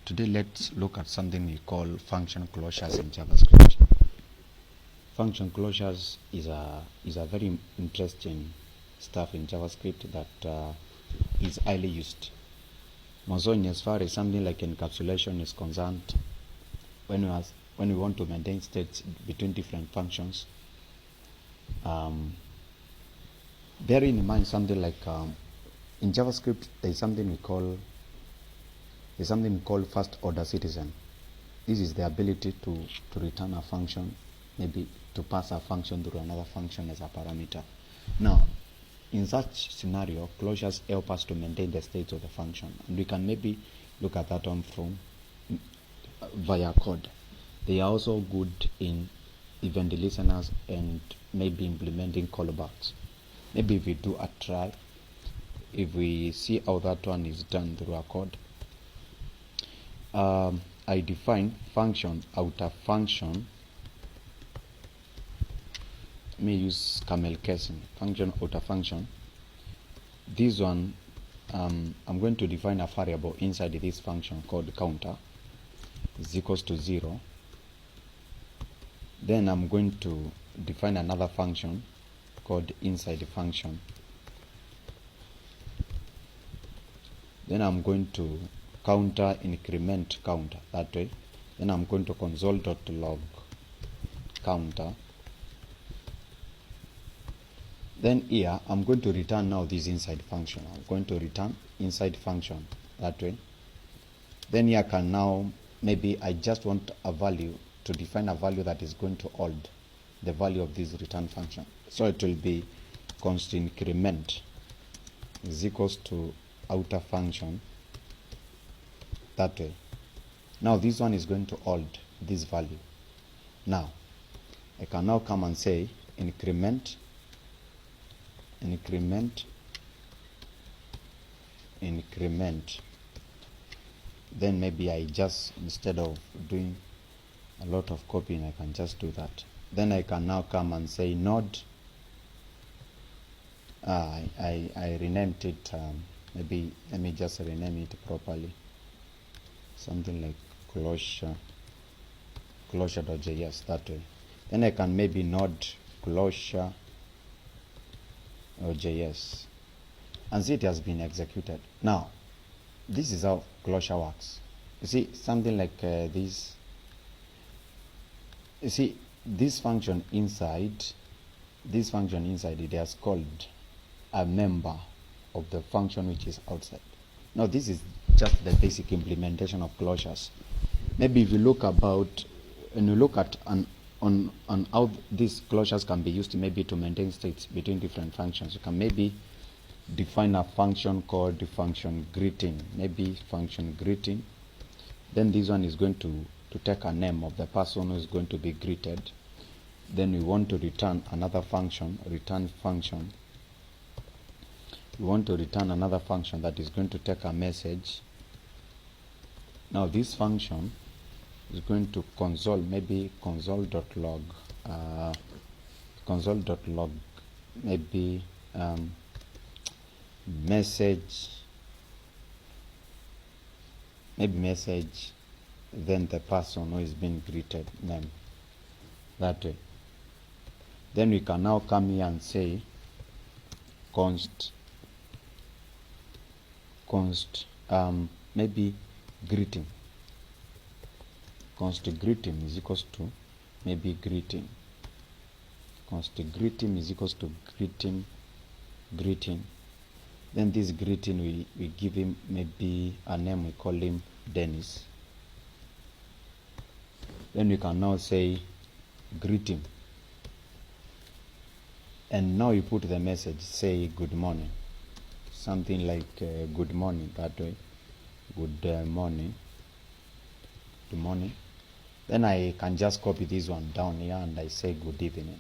Today let's look at something we call function closures in JavaScript. Function closures is a very interesting stuff in JavaScript that is highly used. Mostly as far as something like encapsulation is concerned, when we want to maintain states between different functions, bearing in mind something like in JavaScript there is something we call first order citizen. This is the ability to return a function, maybe to pass a function through another function as a parameter. Now, in such scenario, closures help us to maintain the state of the function, and we can maybe look at that on from via code. They are also good in event listeners and maybe implementing callbacks. Maybe if we do a try, if we see how that one is done through a code, I define function outer function. Let me use camel casing. Function outer function. This one, I'm going to define a variable inside this function called counter is equals to 0. Then I'm going to define another function called inside the function. Then I'm going to counter increment counter that way. Then I'm going to console.log counter. Then here I'm going to return now this inside function. I'm going to return inside function that way. Then here I can now, maybe I just want a value to define a value that is going to hold the value of this return function. So it will be const increment is equals to outer function that way. Now this one is going to hold this value. Now I can now come and say increment, then maybe I just, instead of doing a lot of copying, I can just do that. Then I can now come and say node. I renamed it, maybe let me just rename it properly, something like closure.js that way. Then I can maybe node closure or JS, and see it has been executed. Now this is how closure works. You see something like this. You see this function inside it has called a member of the function which is outside. Now this is just the basic implementation of closures. Maybe if you look about and you look at on how these closures can be used, maybe to maintain states between different functions. You can maybe define a function called the function greeting, maybe function greeting. Then this one is going to take a name of the person who is going to be greeted. Then we want to return another function, return function. We want to return another function that is going to take a message. Now this function is going to console, maybe console.log maybe message, then the person who is being greeted name that way. Then we can now come here and say const maybe greeting. Const greeting is equals to maybe greeting. Const greeting is equals to greeting. Then this greeting we give him maybe a name, we call him Dennis. Then we can now say greeting, and now you put the message, say good morning, something like good morning that way. Good morning. Then I can just copy this one down here and I say good evening.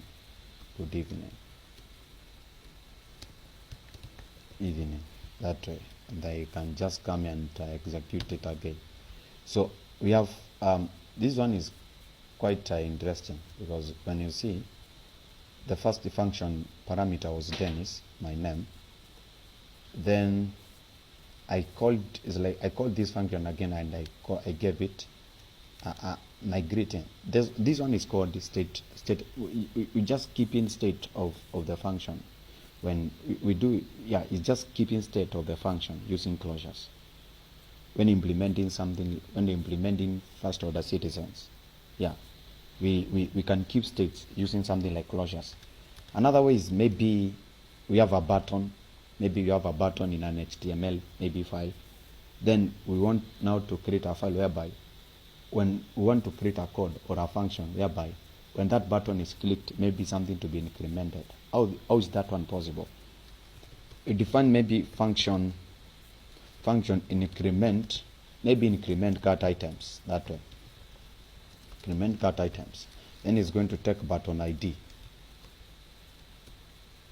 That way, and I can just come and execute it again. So we have this one is quite interesting, because when you see the first function parameter was Dennis, my name. Then I called this function again, and I gave it my greeting. This one is called the state. We just keep in state of the function. When we do, yeah, it's just keeping state of the function using closures. When implementing something, when implementing first order citizens, yeah, we can keep states using something like closures. Another way is maybe we have a button. Maybe you have a button in an HTML maybe file. Then we want now to create a file whereby when we want to create a code or a function whereby when that button is clicked, maybe something to be incremented. How is that one possible? We define maybe function increment, maybe increment cut items that way. Increment cut items. Then it's going to take button ID.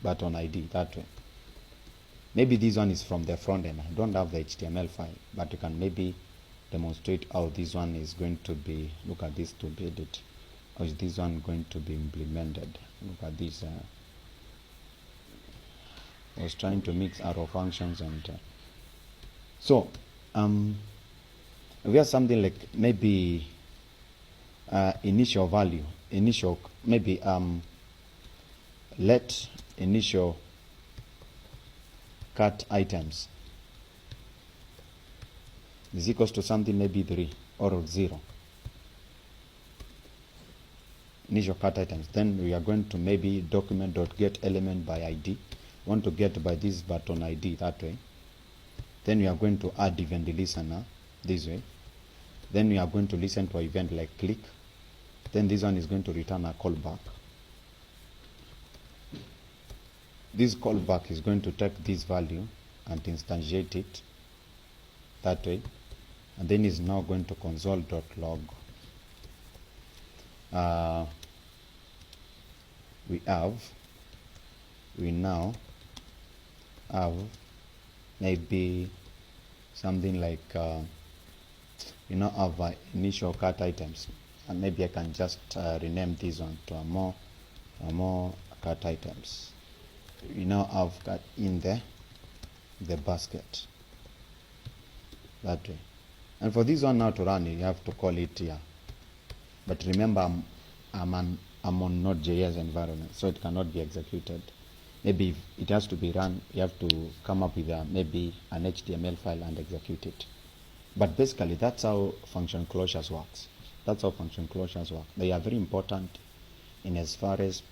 Button ID that way. Maybe this one is from the front end. I don't have the HTML file, but you can maybe demonstrate how this one is going to be. Look at this to be edited. How is this one going to be implemented? Look at this. I was trying to mix arrow functions and so we have something like maybe initial value, maybe let initial cut items is equals to something maybe 3 or 0. Initial cut items. Then we are going to maybe document.get element by ID. Want to get by this button ID that way. Then we are going to add event listener this way. Then we are going to listen to an event like click. Then this one is going to return a callback. This callback is going to take this value and instantiate it that way, and then is now going to console.log. We now have maybe something like have initial cut items, and maybe I can just rename this one to a more cut items. We now have cut in the basket that way. And for this one now to run, you have to call it here. But remember, I'm on Node.js environment, so it cannot be executed. Maybe if it has to be run, you have to come up with maybe an HTML file and execute it. But basically, that's how function closures works. That's how function closures work. They are very important in as far as